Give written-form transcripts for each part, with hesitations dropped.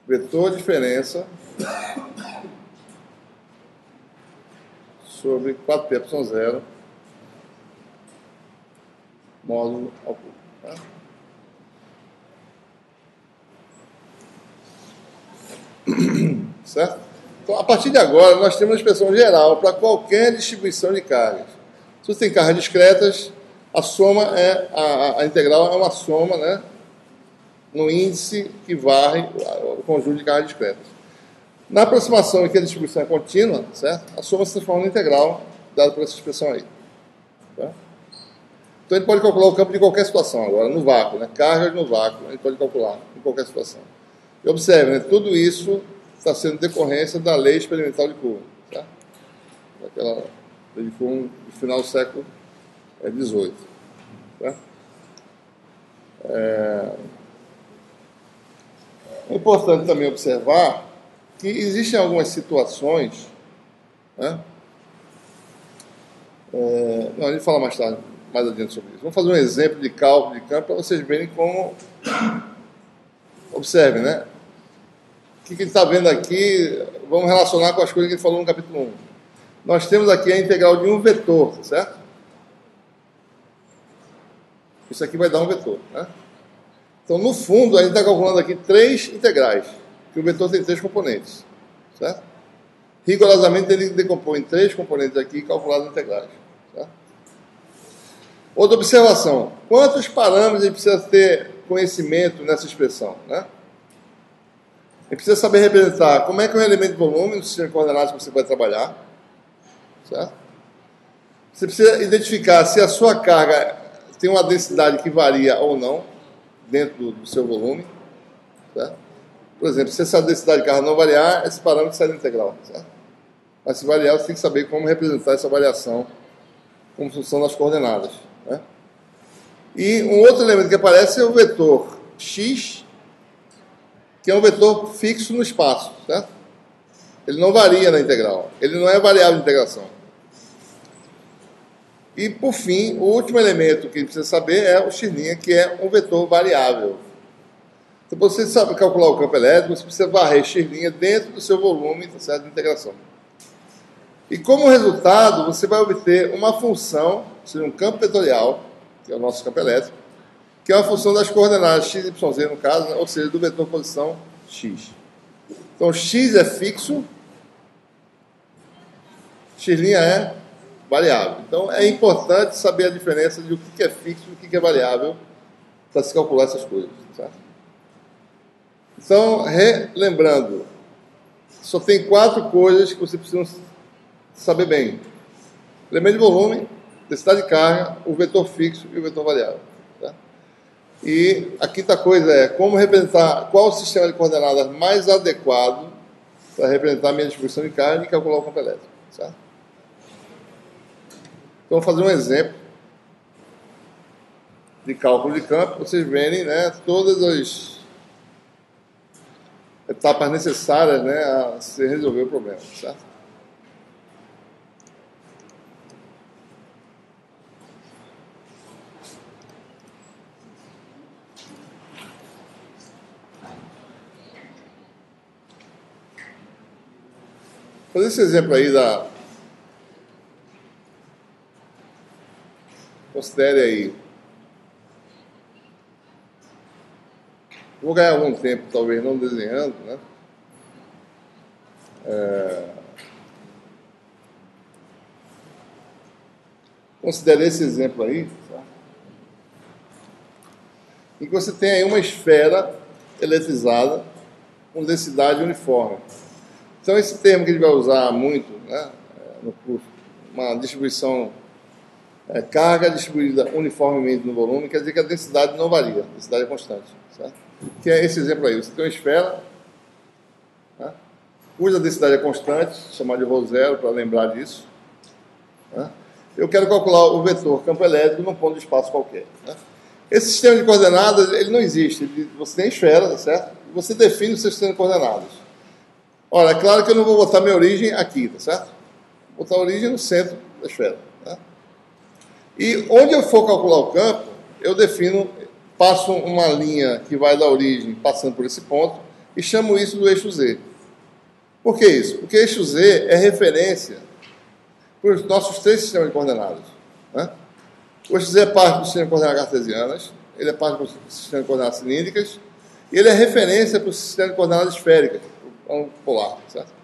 vetor diferença sobre 4π0 módulo ao cubo. Tá? Certo? Então, a partir de agora, nós temos uma expressão geral para qualquer distribuição de cargas. Se você tem cargas discretas, a soma a integral é uma soma, né, no índice que varre o conjunto de cargas discretas. Na aproximação em que a distribuição é contínua, certo? A soma se transforma em integral, dada por essa expressão aí. Tá? Então, a gente pode calcular o campo de qualquer situação agora, no vácuo, né? Cargas no vácuo, a gente pode calcular em qualquer situação. E observe, né? Tudo isso está sendo decorrência da lei experimental de Coulomb, tá? Daquela lei de Coulomb do final do século XVIII. Tá? É importante também observar que existem algumas situações, né? Não, a gente fala mais tarde, mais adiante sobre isso. Vamos fazer um exemplo de cálculo de campo para vocês verem como... Observe, né? O que a gente está vendo aqui, vamos relacionar com as coisas que a gente falou no capítulo 1. Nós temos aqui a integral de um vetor, certo? Isso aqui vai dar um vetor, né? Então, no fundo, a gente está calculando aqui 3 integrais, que o vetor tem 3 componentes, certo? Rigorosamente, ele decompõe em 3 componentes aqui, calculados em integrais, certo? Outra observação, quantos parâmetros a gente precisa ter conhecimento nessa expressão, né? A gente precisa saber representar como é que é um elemento de volume no sistema de coordenadas que você vai trabalhar, certo? Você precisa identificar se a sua carga tem uma densidade que varia ou não dentro do seu volume, certo? Por exemplo, se essa densidade de carga não variar, esse parâmetro sai da integral, certo? Mas se variar, você tem que saber como representar essa variação como função das coordenadas, né? E um outro elemento que aparece é o vetor x, que é um vetor fixo no espaço, certo? Ele não varia na integral, ele não é variável de integração. E, por fim, o último elemento que a gente precisa saber é o x', que é um vetor variável. Então, para você saber calcular o campo elétrico, você precisa varrer x' dentro do seu volume, tá certo, de integração. E, como resultado, você vai obter uma função, ou seja, um campo vetorial, que é o nosso campo elétrico, que é uma função das coordenadas x, y, z, no caso, né? Ou seja, do vetor posição x. Então, x é fixo, x' é variável. Então, é importante saber a diferença de o que é fixo e o que é variável para se calcular essas coisas, certo? Então, relembrando, só tem 4 coisas que você precisa saber bem: elemento de volume, densidade de carga, o vetor fixo e o vetor variável. Tá? E a quinta coisa é como representar qual o sistema de coordenadas mais adequado para representar a minha distribuição de carga e calcular o campo elétrico. Certo? Então, vou fazer um exemplo de cálculo de campo, para vocês verem, né, todas as etapas necessárias, né, a se resolver o problema. Certo? Vou fazer esse exemplo aí da... Considere aí. Vou ganhar algum tempo, talvez, não desenhando, né? Considere esse exemplo aí, tá? Em que você tem aí uma esfera eletrizada com densidade uniforme. Então, esse termo que a gente vai usar muito, né, no curso, uma distribuição, carga distribuída uniformemente no volume, quer dizer que a densidade não varia, a densidade é constante, certo? Que é esse exemplo aí. Você tem uma esfera, né, cuja densidade é constante, chamada de ρ0 para lembrar disso, né? Eu quero calcular o vetor campo elétrico num ponto de espaço qualquer, né? Esse sistema de coordenadas, ele não existe. Você tem a esfera, tá certo? E você define o seu sistema de coordenadas. Olha, é claro que eu não vou botar minha origem aqui, tá certo? Vou botar a origem no centro da esfera, tá? E onde eu for calcular o campo, eu defino, passo uma linha que vai da origem passando por esse ponto, e chamo isso do eixo Z. Por que isso? Porque eixo Z é referência para os nossos três sistemas de coordenadas. Né? O eixo Z é parte do sistema de coordenadas cartesianas, ele é parte do sistema de coordenadas cilíndricas, e ele é referência para o sistema de coordenadas esféricas, o polar, certo?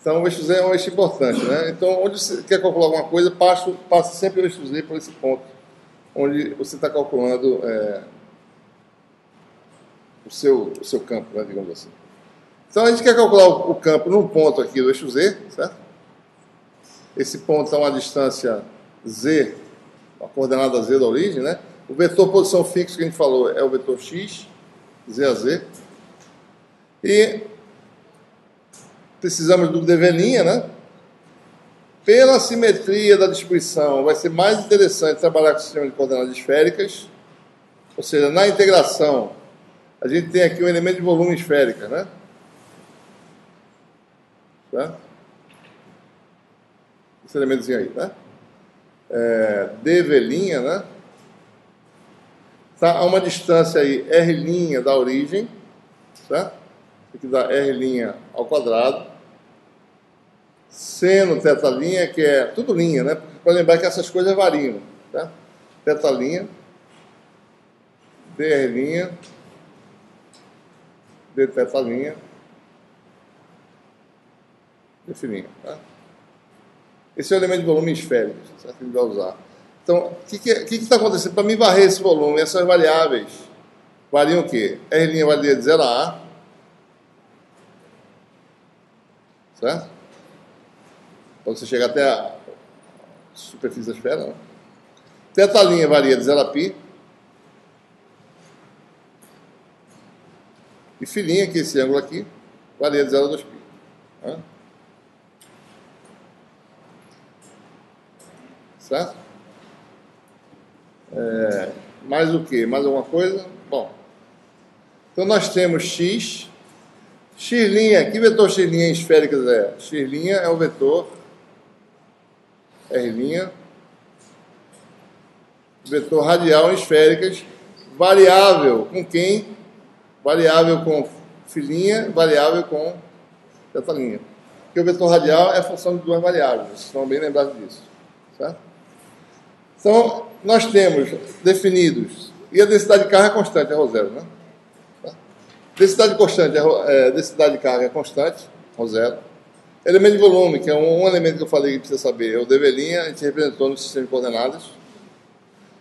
Então, o eixo Z é um eixo importante, né? Então, onde você quer calcular alguma coisa, passa sempre o eixo Z por esse ponto, onde você está calculando o seu campo, né, digamos assim. Então, a gente quer calcular o campo num ponto aqui do eixo Z, certo? Esse ponto está a uma distância Z, a coordenada Z da origem, né? O vetor posição fixo que a gente falou é o vetor X, Z a Z. E precisamos do dV', né? Pela simetria da distribuição, vai ser mais interessante trabalhar com o sistema de coordenadas esféricas. Ou seja, na integração, a gente tem aqui um elemento de volume esférica, né? Tá? Esse elementozinho aí, né? dV', né? Está a uma distância aí, R' da origem, certo? Aqui dá R' ao quadrado. Seno θ', que é tudo linha, né? Para lembrar que essas coisas variam, tá? Θ', dR', dθ', dφ', tá? Esse é o elemento de volume esférico, certo? Que a gente vai usar. Então, o que está acontecendo? Para me varrer esse volume, essas variáveis variam o quê? R' varia de 0 a A, certo? Para você chegar até a superfície da esfera, né? Θ' varia de 0 a π. E φ', que é esse ângulo aqui, varia de 0 a 2π. Né? Certo? Mais o que? Mais alguma coisa? Bom, então nós temos x. X', que vetor x' em esféricas é? X' é o vetor R', vetor radial em esféricas, variável com quem? Variável com φ', variável com θ'. Porque o vetor radial é a função de duas variáveis, vocês estão bem lembrados disso. Certo? Então, nós temos definidos, e a densidade de carga é constante, é ρ0, né? Densidade de carga é constante, ρ0. Elemento de volume, que é um elemento que eu falei que precisa saber, é o dV', a gente representou no sistema de coordenadas.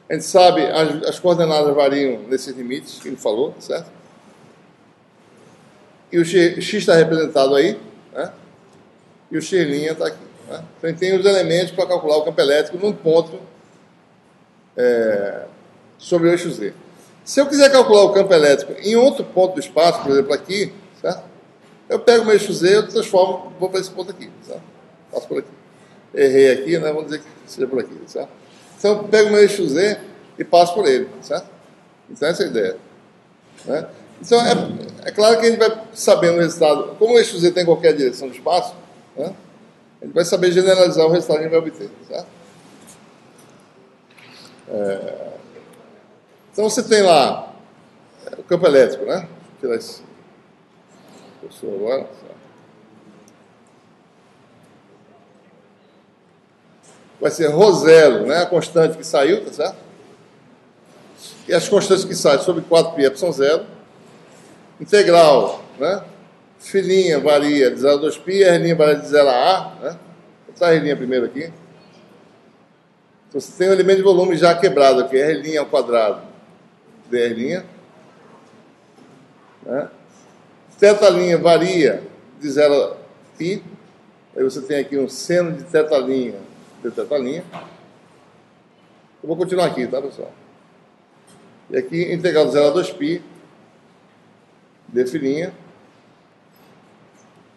A gente sabe, as coordenadas variam nesses limites que ele falou, certo? E o x está representado aí, né? E o x' está aqui. Né? Então, a gente tem os elementos para calcular o campo elétrico num ponto sobre o eixo Z. Se eu quiser calcular o campo elétrico em outro ponto do espaço, por exemplo aqui, certo? Eu pego o meu eixo Z, eu transformo, vou para esse ponto aqui, certo? Passo por aqui. Errei aqui, né? Vamos dizer que seja por aqui, certo? Então eu pego o meu eixo Z e passo por ele, certo? Então essa é a ideia. Né? Então é claro que a gente vai sabendo o resultado, como o eixo Z tem qualquer direção do espaço, né? A gente vai saber generalizar o resultado que a gente vai obter, certo? Então você tem lá o campo elétrico, né? Deixa eu tirar esse cursor agora. Vai ser ρ0, né? A constante que saiu, tá certo? E as constantes que saem sobre 4π são 0. Integral, né? Φ' varia de 0 a 2π, R' varia de 0 a A, né? Vou botar a R' primeiro aqui. Então você tem um elemento de volume já quebrado aqui, R' ao quadrado, dR'. Né? Θ' varia de 0 a π. Aí você tem aqui um seno de θ', de θ'. Eu vou continuar aqui, tá, pessoal? E aqui, integral de 0 a 2π, dφ'.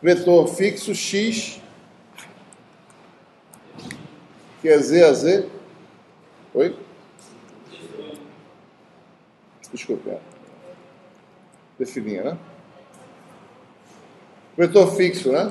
Vetor fixo x, que é Z a Z. Oi? Desculpe. Dφ', né? Vetor fixo, né?